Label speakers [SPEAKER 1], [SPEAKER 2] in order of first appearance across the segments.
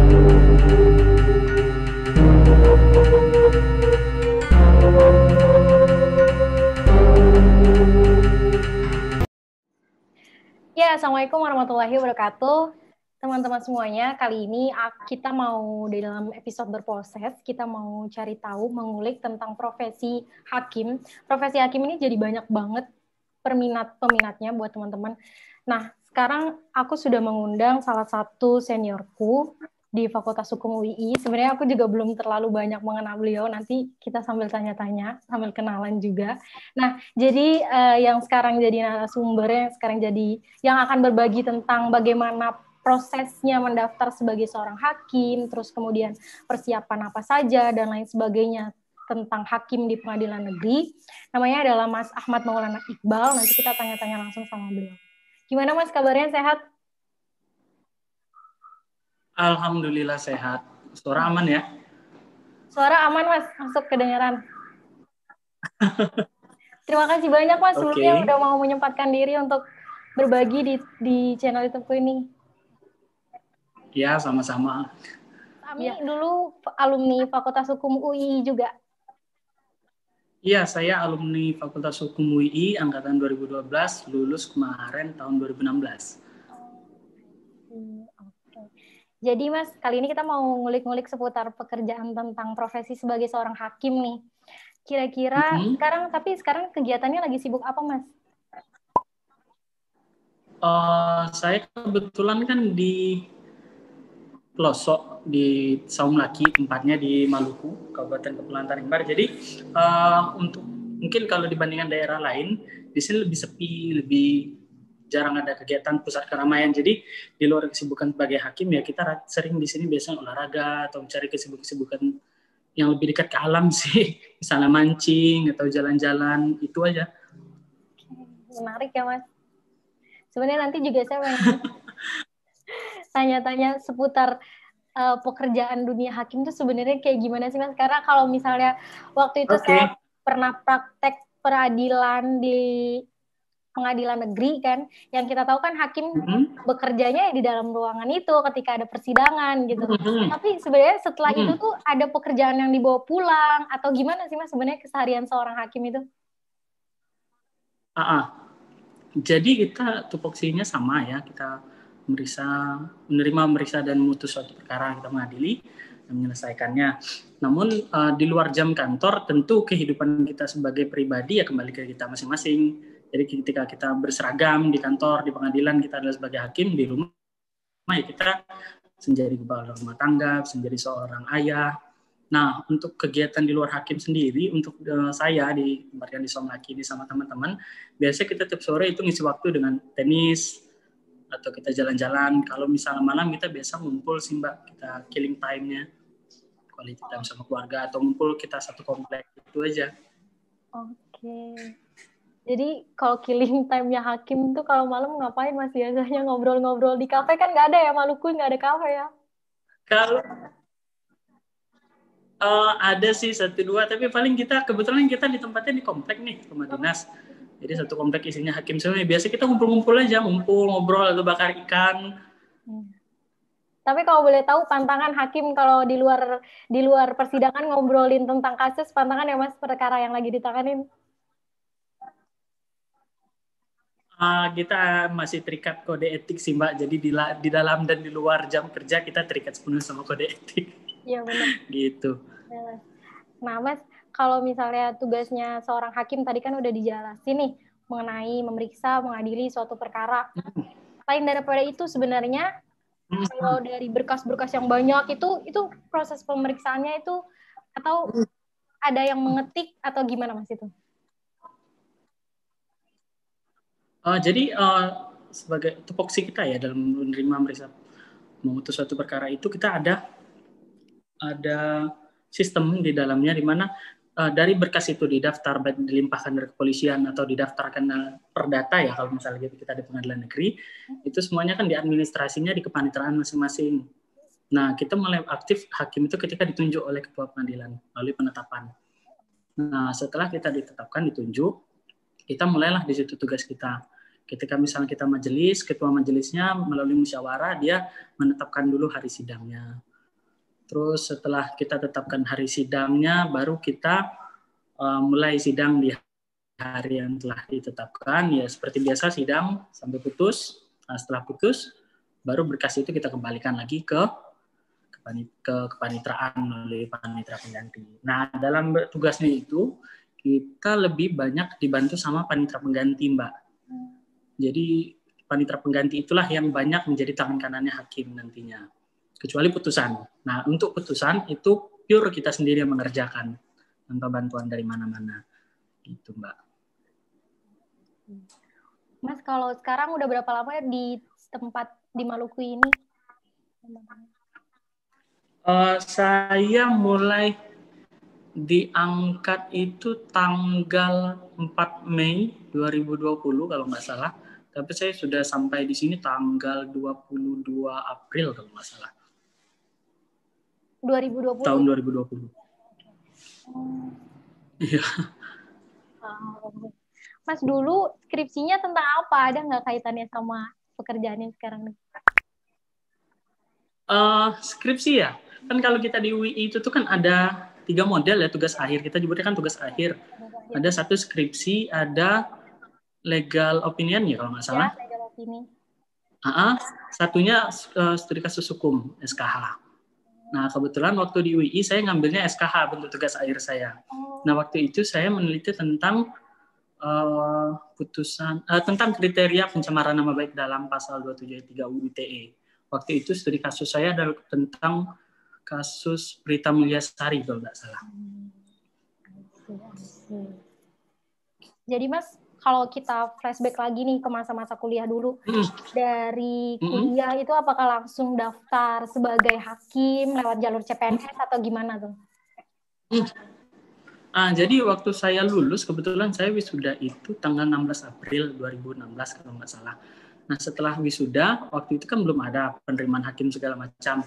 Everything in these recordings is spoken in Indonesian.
[SPEAKER 1] Ya, Assalamualaikum warahmatullahi wabarakatuh. Teman-teman semuanya, kali ini kita mau di dalam episode berproses, kita mau cari tahu, mengulik tentang profesi hakim. Profesi hakim ini jadi banyak banget peminatnya buat teman-teman. Nah, sekarang aku sudah mengundang salah satu seniorku di Fakultas Hukum UI. Sebenarnya aku juga belum terlalu banyak mengenal beliau, nanti kita sambil tanya-tanya, sambil kenalan juga. Nah, jadi yang sekarang jadi narasumber, yang akan berbagi tentang bagaimana prosesnya mendaftar sebagai seorang hakim, terus kemudian persiapan apa saja, dan lain sebagainya tentang hakim di pengadilan negeri. Namanya adalah Mas Ahmad Maulana Iqbal. Nanti kita tanya-tanya langsung sama beliau. Gimana Mas kabarnya, sehat?
[SPEAKER 2] Alhamdulillah sehat. Suara aman ya?
[SPEAKER 1] Suara aman Mas, masuk kedengaran. Terima kasih banyak Mas sebelumnya udah mau menyempatkan diri untuk berbagi di channel YouTube ini.
[SPEAKER 2] Ya, sama-sama.
[SPEAKER 1] Kami dulu alumni Fakultas Hukum UI juga.
[SPEAKER 2] Iya, saya alumni Fakultas Hukum UI angkatan 2012, lulus kemarin tahun 2016.
[SPEAKER 1] Oke. Jadi Mas, kali ini kita mau ngulik-ngulik seputar pekerjaan tentang profesi sebagai seorang hakim nih. Kira-kira sekarang kegiatannya lagi sibuk apa Mas?
[SPEAKER 2] Saya kebetulan kan di pelosok di Saung Laki, tempatnya di Maluku, Kabupaten Kepulauan Tanimbar. Jadi untuk mungkin kalau dibandingkan daerah lain, di sini lebih sepi, lebih jarang ada kegiatan pusat keramaian. Jadi di luar kesibukan sebagai hakim ya kita sering di sini biasanya olahraga atau mencari kesibukan yang lebih dekat ke alam sih, misalnya mancing atau jalan-jalan, itu aja.
[SPEAKER 1] Menarik ya Mas. Sebenarnya nanti juga saya pengen tanya-tanya seputar pekerjaan dunia hakim itu sebenarnya kayak gimana sih Mas? Karena kalau misalnya waktu itu saya pernah praktek peradilan di pengadilan negeri kan, yang kita tahu kan hakim bekerjanya di dalam ruangan itu ketika ada persidangan gitu. Tapi sebenarnya setelah itu tuh ada pekerjaan yang dibawa pulang atau gimana sih Mas sebenarnya keseharian seorang hakim itu?
[SPEAKER 2] Jadi kita tupoksinya sama ya, kita memeriksa dan memutus suatu perkara, kita mengadili dan menyelesaikannya. Namun di luar jam kantor tentu kehidupan kita sebagai pribadi ya kembali ke kita masing-masing. Jadi ketika kita berseragam di kantor, di pengadilan kita adalah sebagai hakim, di rumah ya kita menjadi kepala rumah tangga, menjadi seorang ayah. Nah, untuk kegiatan di luar hakim sendiri, untuk saya di tempatnya di Somlaki ini sama teman-teman, biasanya kita tiap sore itu ngisi waktu dengan tenis, atau kita jalan-jalan. Kalau misalnya malam kita biasa ngumpul sih Mbak, kita killing time-nya, quality time sama keluarga, atau ngumpul kita satu komplek, itu aja.
[SPEAKER 1] Oke. Jadi kalau killing time-nya hakim tuh kalau malam ngapain Mas biasanya ngobrol-ngobrol di kafe kan nggak ada ya, Maluku nggak ada kafe ya?
[SPEAKER 2] Kalau ada sih 1-2, tapi paling kebetulan kita di tempatnya di komplek nih, rumah dinas. Jadi satu komplek isinya hakim semua. Biasa kita ngumpul-ngumpul aja, ngobrol atau bakar ikan.
[SPEAKER 1] Tapi kalau boleh tahu pantangan hakim kalau di luar persidangan ngobrolin tentang kasus, pantangan ya Mas perkara yang lagi ditanganin?
[SPEAKER 2] Kita masih terikat kode etik sih Mbak. Jadi di dalam dan di luar jam kerja kita terikat sepenuhnya sama kode etik.
[SPEAKER 1] Iya benar.
[SPEAKER 2] Gitu.
[SPEAKER 1] Nah Mas, kalau misalnya tugasnya seorang hakim tadi kan udah dijelasin nih mengenai memeriksa, mengadili suatu perkara. Lain daripada itu sebenarnya kalau dari berkas-berkas yang banyak itu proses pemeriksaannya itu atau ada yang mengetik atau gimana Mas itu?
[SPEAKER 2] Jadi sebagai tupoksi kita ya dalam menerima meriksa memutus suatu perkara itu kita ada sistem di dalamnya di mana dari berkas itu didaftar, dilimpahkan dari kepolisian atau didaftarkan perdata ya kalau misalnya kita di pengadilan negeri, itu semuanya kan diadministrasinya di kepaniteraan masing-masing. Nah, kita mulai aktif hakim itu ketika ditunjuk oleh ketua pengadilan melalui penetapan. Nah, setelah kita ditetapkan, ditunjuk, kita mulailah di situ tugas kita. Ketika misalnya kita majelis, ketua majelisnya melalui musyawarah, dia menetapkan dulu hari sidangnya. Terus setelah kita tetapkan hari sidangnya, baru kita mulai sidang di hari yang telah ditetapkan. Ya seperti biasa sidang sampai putus. Nah, setelah putus, baru berkas itu kita kembalikan lagi ke kepanitraan oleh panitera pengganti. Nah, dalam tugasnya itu kita lebih banyak dibantu sama panitera pengganti, Mbak. Jadi panitera pengganti itulah yang banyak menjadi tangan kanannya hakim nantinya. Kecuali putusan. Nah, untuk putusan itu pure kita sendiri yang mengerjakan tanpa bantuan dari mana-mana. Gitu, Mbak.
[SPEAKER 1] Mas, kalau sekarang udah berapa lama di tempat di Maluku ini?
[SPEAKER 2] Saya mulai diangkat itu tanggal 4 Mei 2020 kalau nggak salah. Tapi saya sudah sampai di sini tanggal 22 April kalau nggak salah.
[SPEAKER 1] 2020?
[SPEAKER 2] Tahun 2020. Iya.
[SPEAKER 1] Mas, dulu skripsinya tentang apa? Ada nggak kaitannya sama pekerjaannya sekarang?
[SPEAKER 2] Skripsi ya? Kan kalau kita di UI itu tuh kan ada 3 model ya tugas akhir. Kita sebutnya kan tugas akhir. Ada satu skripsi, ada legal opinion ya kalau nggak salah.
[SPEAKER 1] Ya, legal opinion.
[SPEAKER 2] Satunya studi kasus hukum, SKH. Nah, kebetulan waktu di UI saya ngambilnya SKH bentuk tugas akhir saya. Nah, waktu itu saya meneliti tentang tentang kriteria pencemaran nama baik dalam pasal 273 UU ITE. Waktu itu studi kasus saya adalah tentang kasus Prita Mulyasari kalau nggak salah.
[SPEAKER 1] Jadi Mas, kalau kita flashback lagi nih ke masa-masa kuliah dulu, dari kuliah itu apakah langsung daftar sebagai hakim lewat jalur CPNS atau gimana tuh?
[SPEAKER 2] Jadi waktu saya lulus, kebetulan saya wisuda itu tanggal 16 April 2016 kalau nggak salah. Nah setelah wisuda, waktu itu kan belum ada penerimaan hakim segala macam.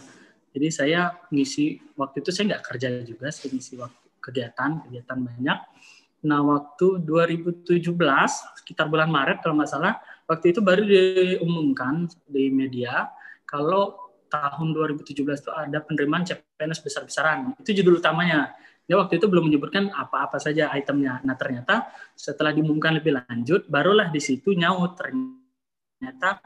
[SPEAKER 2] Jadi saya ngisi, waktu itu saya nggak kerja juga, saya ngisi waktu kegiatan banyak. Nah waktu 2017, sekitar bulan Maret kalau nggak salah, waktu itu baru diumumkan di media, kalau tahun 2017 itu ada penerimaan CPNS besar-besaran. Itu judul utamanya. Ya waktu itu belum menyebutkan apa-apa saja itemnya. Nah ternyata setelah diumumkan lebih lanjut, barulah di situ nyaut ternyata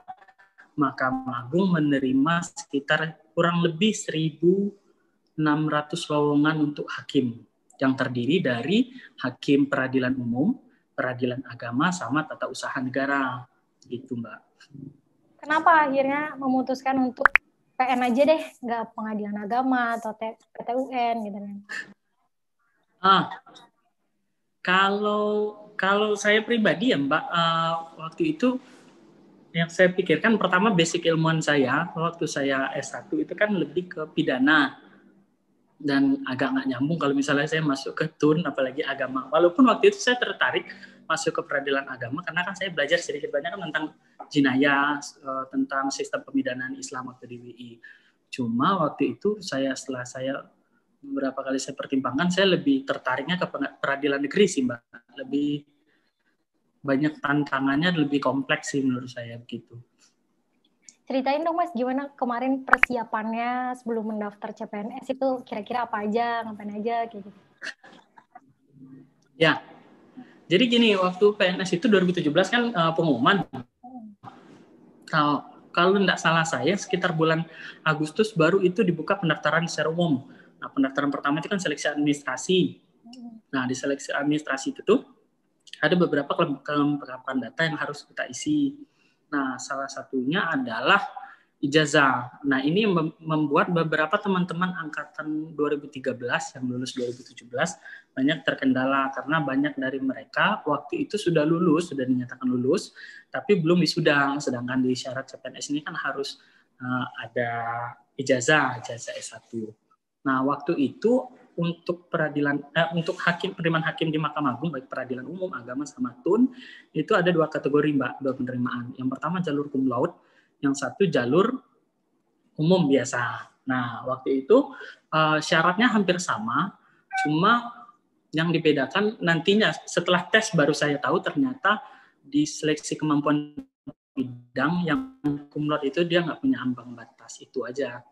[SPEAKER 2] Mahkamah Agung menerima sekitar kurang lebih 1.600 lowongan untuk hakim yang terdiri dari hakim peradilan umum, peradilan agama, sama tata usaha negara. Gitu, Mbak.
[SPEAKER 1] Kenapa akhirnya memutuskan untuk PN aja deh, nggak pengadilan agama atau PT UN gitu kan?
[SPEAKER 2] Kalau saya pribadi ya Mbak, waktu itu yang saya pikirkan pertama basic ilmuwan saya waktu saya S1 itu kan lebih ke pidana dan agak nggak nyambung kalau misalnya saya masuk ke TUN apalagi agama. Walaupun waktu itu saya tertarik masuk ke peradilan agama karena kan saya belajar sedikit banyak kan tentang jinayah, tentang sistem pemidanaan Islam waktu di UI. Cuma waktu itu setelah saya beberapa kali saya pertimbangkan, saya lebih tertariknya ke peradilan negeri sih Mbak. Lebih banyak tantangannya, lebih kompleks sih menurut saya begitu.
[SPEAKER 1] Ceritain dong Mas, gimana kemarin persiapannya sebelum mendaftar CPNS itu kira-kira apa aja, ngapain aja kayak gitu.
[SPEAKER 2] Ya, jadi gini, waktu PNS itu 2017 kan pengumuman. Kalau tidak salah saya, sekitar bulan Agustus baru itu dibuka pendaftaran secara umum. Nah, pendaftaran pertama itu kan seleksi administrasi. Nah, di seleksi administrasi itu tuh ada beberapa kelengkapan data yang harus kita isi. Nah, salah satunya adalah ijazah. Nah, ini membuat beberapa teman-teman angkatan 2013 yang lulus 2017 banyak terkendala karena banyak dari mereka waktu itu sudah lulus, sudah dinyatakan lulus, tapi belum wisuda. Sedangkan di syarat CPNS ini kan harus ada ijazah S1. Nah, waktu itu untuk untuk penerimaan hakim di Mahkamah Agung baik peradilan umum, agama sama TUN itu ada 2 kategori Mbak, 2 penerimaan. Yang pertama jalur cum laude, yang satu jalur umum biasa. Nah, waktu itu syaratnya hampir sama, cuma yang dibedakan nantinya setelah tes baru saya tahu ternyata di seleksi kemampuan bidang yang cum laude itu dia nggak punya ambang batas, itu aja.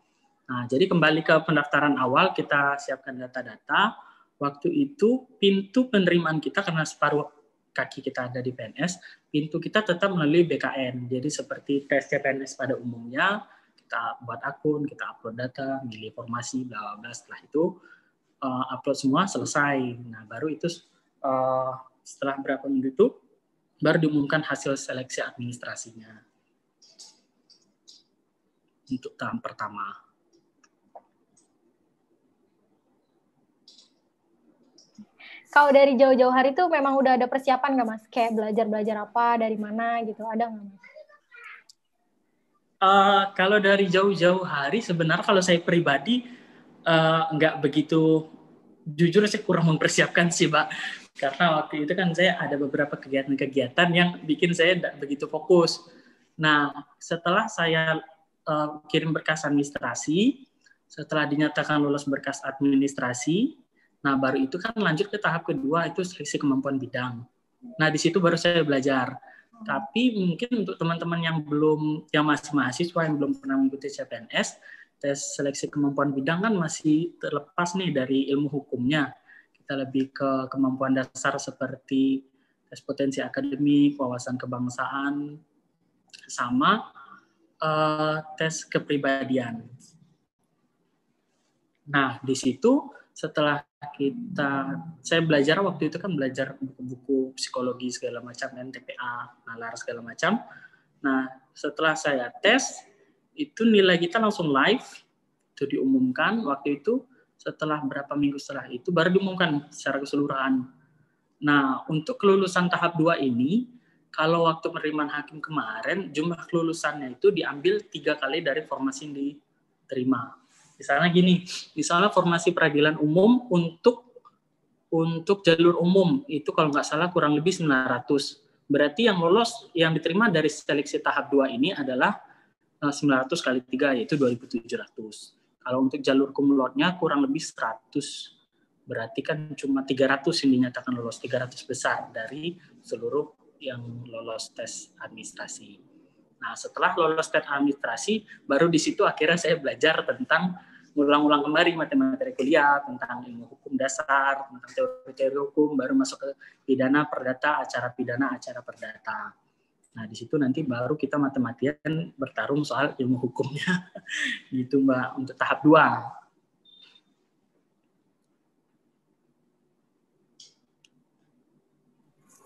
[SPEAKER 2] Nah, jadi kembali ke pendaftaran awal, kita siapkan data-data. Waktu itu pintu penerimaan kita, karena separuh kaki kita ada di PNS, pintu kita tetap melalui BKN. Jadi seperti tes CPNS pada umumnya, kita buat akun, kita upload data, milih formasi, bla bla bla. Setelah itu upload semua, selesai. Nah, baru itu setelah berapa minggu itu baru diumumkan hasil seleksi administrasinya untuk tahap pertama.
[SPEAKER 1] Kalau dari jauh-jauh hari tuh memang udah ada persiapan nggak Mas? Kayak belajar-belajar apa, dari mana gitu, ada nggak Mas?
[SPEAKER 2] Kalau dari jauh-jauh hari, sebenarnya kalau saya pribadi nggak begitu, jujur saya kurang mempersiapkan sih, Pak. Karena waktu itu kan saya ada beberapa kegiatan-kegiatan yang bikin saya tidak begitu fokus. Nah, setelah saya kirim berkas administrasi, setelah dinyatakan lolos berkas administrasi, nah baru itu kan lanjut ke tahap kedua, itu seleksi kemampuan bidang. Nah, di situ baru saya belajar. Tapi mungkin untuk teman-teman yang masih mahasiswa, yang belum pernah mengikuti CPNS, tes seleksi kemampuan bidang kan masih terlepas nih dari ilmu hukumnya. Kita lebih ke kemampuan dasar seperti tes potensi akademik, wawasan kebangsaan, sama tes kepribadian. Nah, di situ setelah saya belajar waktu itu kan belajar buku-buku psikologi segala macam, TPA, nalar segala macam. Nah, setelah saya tes, itu nilai kita langsung live, itu diumumkan waktu itu. Setelah berapa minggu setelah itu baru diumumkan secara keseluruhan. Nah, untuk kelulusan tahap 2 ini, kalau waktu penerimaan hakim kemarin, jumlah kelulusannya itu diambil 3 kali dari formasi yang diterima. Misalnya gini, misalnya formasi peradilan umum untuk jalur umum, itu kalau nggak salah kurang lebih 900. Berarti yang lolos, yang diterima dari seleksi tahap 2 ini adalah 900 kali 3, yaitu 2.700. Kalau untuk jalur kumlotnya kurang lebih 100. Berarti kan cuma 300 yang dinyatakan lolos, 300 besar dari seluruh yang lolos tes administrasi. Nah, setelah lolos tes administrasi, baru di situ akhirnya saya belajar tentang ulang-ulang kembali materi kuliah, tentang ilmu hukum dasar, tentang teori-teori hukum, baru masuk ke pidana, perdata, acara pidana, acara perdata. Nah, di situ nanti baru kita matematian bertarung soal ilmu hukumnya. Gitu, Mbak, untuk tahap 2.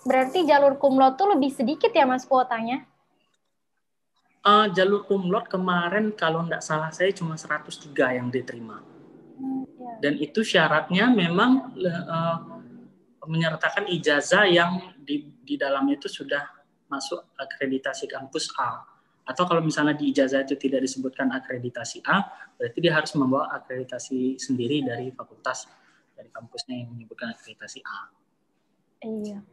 [SPEAKER 1] Berarti jalur kumlot tuh lebih sedikit ya Mas kuotanya?
[SPEAKER 2] Jalur kumlot kemarin kalau nggak salah saya cuma 103 yang diterima. Dan itu syaratnya memang menyertakan ijazah yang di dalamnya itu sudah masuk akreditasi kampus A. Atau kalau misalnya di ijazah itu tidak disebutkan akreditasi A, berarti dia harus membawa akreditasi sendiri dari fakultas, dari kampusnya yang menyebutkan akreditasi A.
[SPEAKER 1] Iya.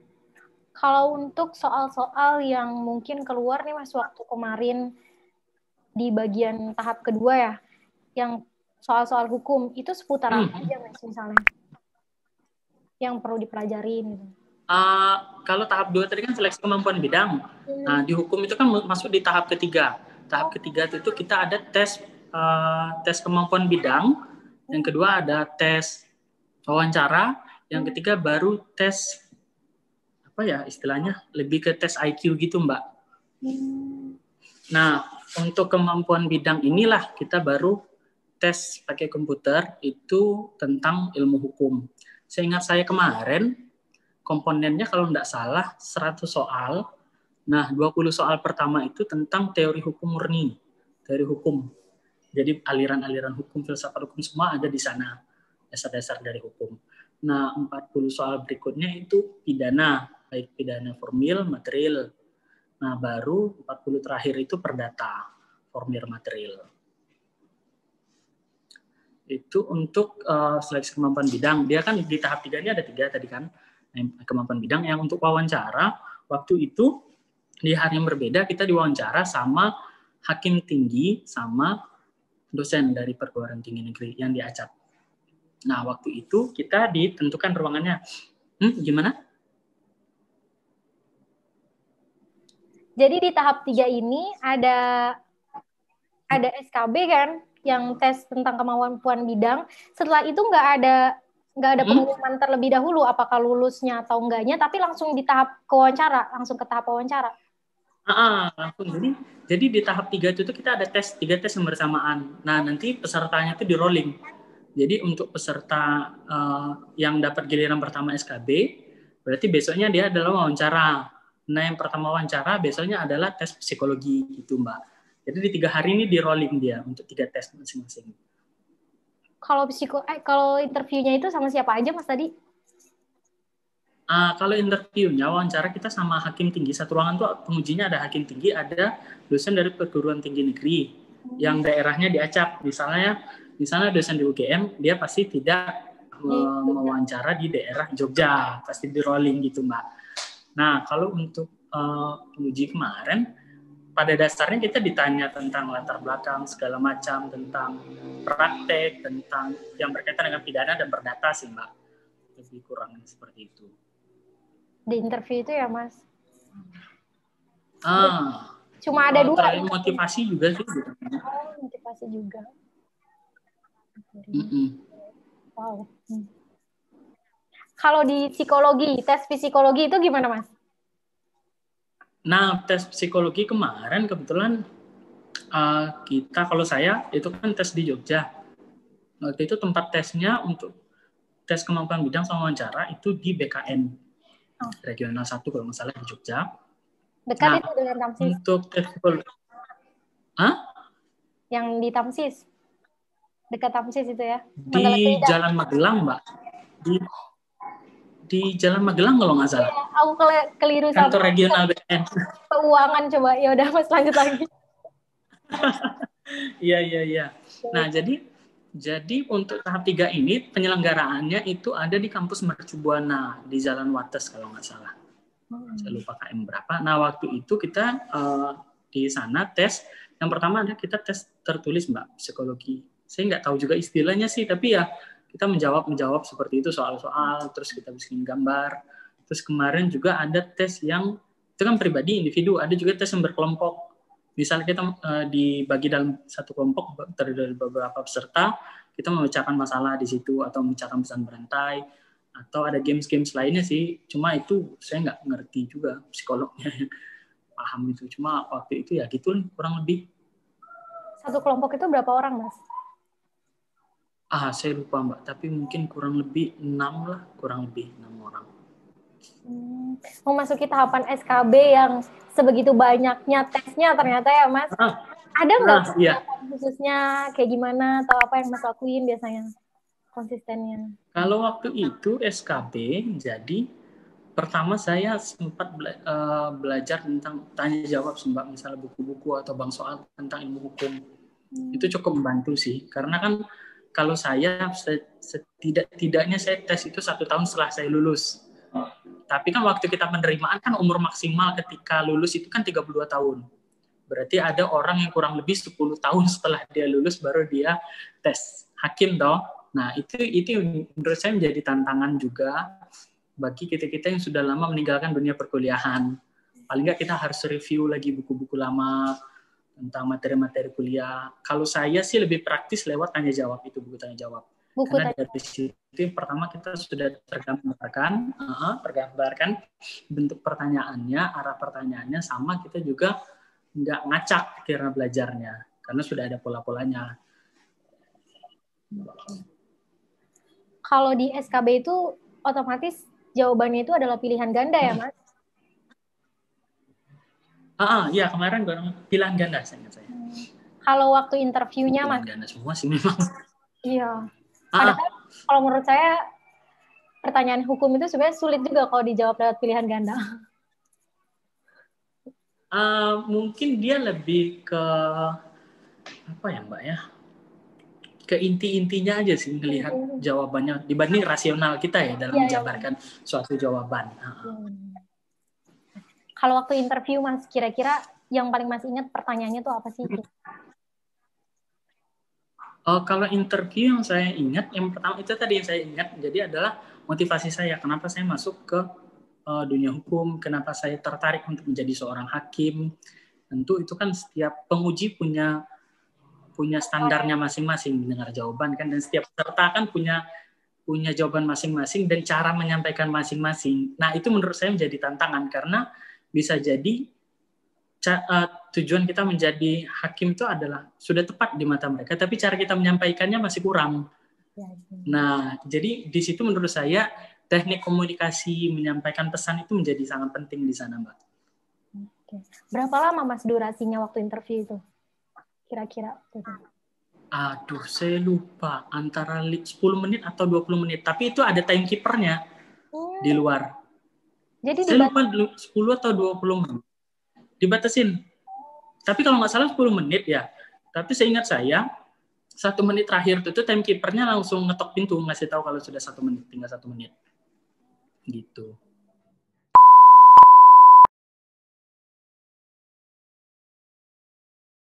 [SPEAKER 1] Kalau untuk soal-soal yang mungkin keluar nih Mas waktu kemarin di bagian tahap kedua ya, yang soal-soal hukum, itu seputar apa aja Mas misalnya? Yang perlu dipelajarin gitu.
[SPEAKER 2] Kalau tahap 2 tadi kan seleksi kemampuan bidang. Nah, di hukum itu kan masuk di tahap ketiga. Tahap ketiga itu kita ada tes kemampuan bidang. Yang kedua ada tes wawancara. Yang ketiga baru tes apa ya istilahnya, lebih ke tes IQ gitu, Mbak. Nah, untuk kemampuan bidang inilah kita baru tes pakai komputer itu tentang ilmu hukum. Seingat saya kemarin komponennya kalau tidak salah 100 soal. Nah, 20 soal pertama itu tentang teori hukum murni, teori hukum. Jadi aliran-aliran hukum, filsafat hukum semua ada di sana, dasar-dasar dari hukum. Nah, 40 soal berikutnya itu pidana, baik pidana formil, material. Nah, baru 40 terakhir itu perdata, formil, material. Itu untuk seleksi kemampuan bidang. Dia kan di tahap 3 ini ada 3 tadi kan, kemampuan bidang. Yang untuk wawancara, waktu itu di hari yang berbeda kita diwawancara sama hakim tinggi sama dosen dari perguruan tinggi negeri yang di Acap. Nah, waktu itu kita ditentukan ruangannya. Gimana?
[SPEAKER 1] Jadi di tahap 3 ini ada SKB kan? yang tes tentang kemampuan bidang. Setelah itu nggak ada pengumuman terlebih dahulu apakah lulusnya atau enggaknya, tapi langsung di tahap wawancara, langsung ke tahap wawancara.
[SPEAKER 2] Langsung. Jadi di tahap 3 itu kita ada 3 tes yang bersamaan. Nah, nanti pesertanya itu di rolling. Jadi untuk peserta yang dapat giliran pertama SKB, berarti besoknya dia adalah wawancara. Nah, yang pertama wawancara, besoknya adalah tes psikologi gitu, Mbak. Jadi di 3 hari ini di rolling dia untuk 3 tes masing-masing.
[SPEAKER 1] Kalau interviewnya itu sama siapa aja, Mas tadi?
[SPEAKER 2] Kalau interviewnya, wawancara kita sama hakim tinggi. Satu ruangan tuh pengujinya ada hakim tinggi, ada dosen dari perguruan tinggi negeri yang daerahnya diacak. Misalnya dosen di UGM, dia pasti tidak mewawancara di daerah Jogja, pasti di rolling gitu, Mbak. Nah, kalau untuk penguji kemarin, pada dasarnya kita ditanya tentang latar belakang segala macam, tentang praktek, tentang yang berkaitan dengan pidana dan perdata sih, Mbak. Lebih kurang seperti itu.
[SPEAKER 1] Di interview itu ya, Mas?
[SPEAKER 2] Cuma ada 2. Motivasi juga sih.
[SPEAKER 1] Motivasi juga. Wow. Kalau di psikologi, tes psikologi itu gimana, Mas?
[SPEAKER 2] Nah, tes psikologi kemarin kebetulan kalau saya itu kan tes di Jogja. Waktu itu tempat tesnya untuk tes kemampuan bidang sama wawancara itu di BKN regional 1 kalau nggak salah di Jogja.
[SPEAKER 1] Dekat itu dengan Tamsis.
[SPEAKER 2] Untuk tes psikologi,
[SPEAKER 1] yang di Tamsis, dekat Tamsis itu ya?
[SPEAKER 2] Di Jalan Magelang, Mbak. Di Jalan Magelang kalau nggak salah.
[SPEAKER 1] Iya, aku keliru sama
[SPEAKER 2] kantor regional BKN.
[SPEAKER 1] Keuangan coba. Ya udah, Mas, lanjut lagi.
[SPEAKER 2] Iya. Nah, jadi untuk tahap 3 ini penyelenggaraannya itu ada di kampus Mercu Buana di Jalan Wates kalau nggak salah. Saya lupa KM berapa. Nah, waktu itu kita di sana tes. Yang pertama ada kita tes tertulis, Mbak, psikologi. Saya nggak tahu juga istilahnya sih, tapi ya kita menjawab seperti itu soal-soal, terus kita bikin gambar. Terus kemarin juga ada tes yang itu kan pribadi, individu, ada juga tes yang berkelompok. Misalnya kita dibagi dalam satu kelompok dari beberapa peserta, kita memecahkan masalah di situ atau memecahkan pesan berantai, atau ada games lainnya sih. Cuma itu saya nggak ngerti juga psikolognya paham itu. Cuma waktu itu ya gitu kurang lebih.
[SPEAKER 1] Satu kelompok itu berapa orang, Mas?
[SPEAKER 2] Saya lupa, Mbak, tapi mungkin kurang lebih 6 orang.
[SPEAKER 1] Memasuki tahapan SKB yang sebegitu banyaknya tesnya ternyata ya, Mas. Ada nggak khususnya kayak gimana atau apa yang Mas lakuin biasanya konsistennya?
[SPEAKER 2] Kalau waktu itu SKB, jadi pertama saya sempat belajar tentang tanya jawab, Mbak, misalnya buku-buku atau bank soal tentang ilmu hukum. Itu cukup membantu sih, karena kan kalau saya setidaknya saya tes itu 1 tahun setelah saya lulus. Tapi kan waktu kita penerimaan kan umur maksimal ketika lulus itu kan 32 tahun. Berarti ada orang yang kurang lebih 10 tahun setelah dia lulus baru dia tes hakim toh. Nah, itu menurut saya menjadi tantangan juga bagi kita-kita yang sudah lama meninggalkan dunia perkuliahan. Paling nggak kita harus review lagi buku-buku lama tentang materi-materi kuliah. Kalau saya sih lebih praktis lewat tanya jawab, itu buku tanya jawab. Karena dari situ yang pertama kita sudah tergambarkan bentuk pertanyaannya, arah pertanyaannya, sama kita juga nggak ngacak kira belajarnya, karena sudah ada pola-polanya.
[SPEAKER 1] Kalau di SKB itu otomatis jawabannya itu adalah pilihan ganda ya, Mas?
[SPEAKER 2] Iya, kemarin pilihan ganda saya.
[SPEAKER 1] Kalau waktu interviewnya, Mas?
[SPEAKER 2] Pilihan ganda semua sih memang.
[SPEAKER 1] Iya. Padahal kalau menurut saya pertanyaan hukum itu sebenarnya sulit juga kalau dijawab lewat pilihan ganda.
[SPEAKER 2] Mungkin dia lebih ke apa ya, Mbak ya? Ke inti-intinya aja sih melihat jawabannya dibanding rasional kita ya dalam menjabarkan suatu jawaban.
[SPEAKER 1] Kalau waktu interview, Mas, kira-kira yang paling Mas ingat pertanyaannya tuh apa sih?
[SPEAKER 2] Kalau interview yang saya ingat, yang pertama itu tadi yang saya ingat, jadi adalah motivasi saya, kenapa saya masuk ke dunia hukum, kenapa saya tertarik untuk menjadi seorang hakim. Tentu itu kan setiap penguji punya punya standarnya masing-masing mendengar jawaban kan, dan setiap peserta kan punya jawaban masing-masing dan cara menyampaikan masing-masing. Nah, itu menurut saya menjadi tantangan karena bisa jadi tujuan kita menjadi hakim itu adalah sudah tepat di mata mereka, tapi cara kita menyampaikannya masih kurang. Nah, jadi di situ menurut saya teknik komunikasi menyampaikan pesan itu menjadi sangat penting di sana, Mbak.
[SPEAKER 1] Oke. Berapa lama Mas durasinya waktu interview itu? Kira-kira?
[SPEAKER 2] Aduh, saya lupa. Antara 10 menit atau 20 menit. Tapi itu ada timekeepernya di luar.
[SPEAKER 1] Jadi
[SPEAKER 2] saya lupa 10 atau 20 menit. Dibatasin. Tapi kalau nggak salah 10 menit ya. Tapi seingat saya, 1 menit terakhir itu timekeepernya langsung ngetok pintu, ngasih tahu kalau sudah 1 menit, tinggal 1 menit. Gitu.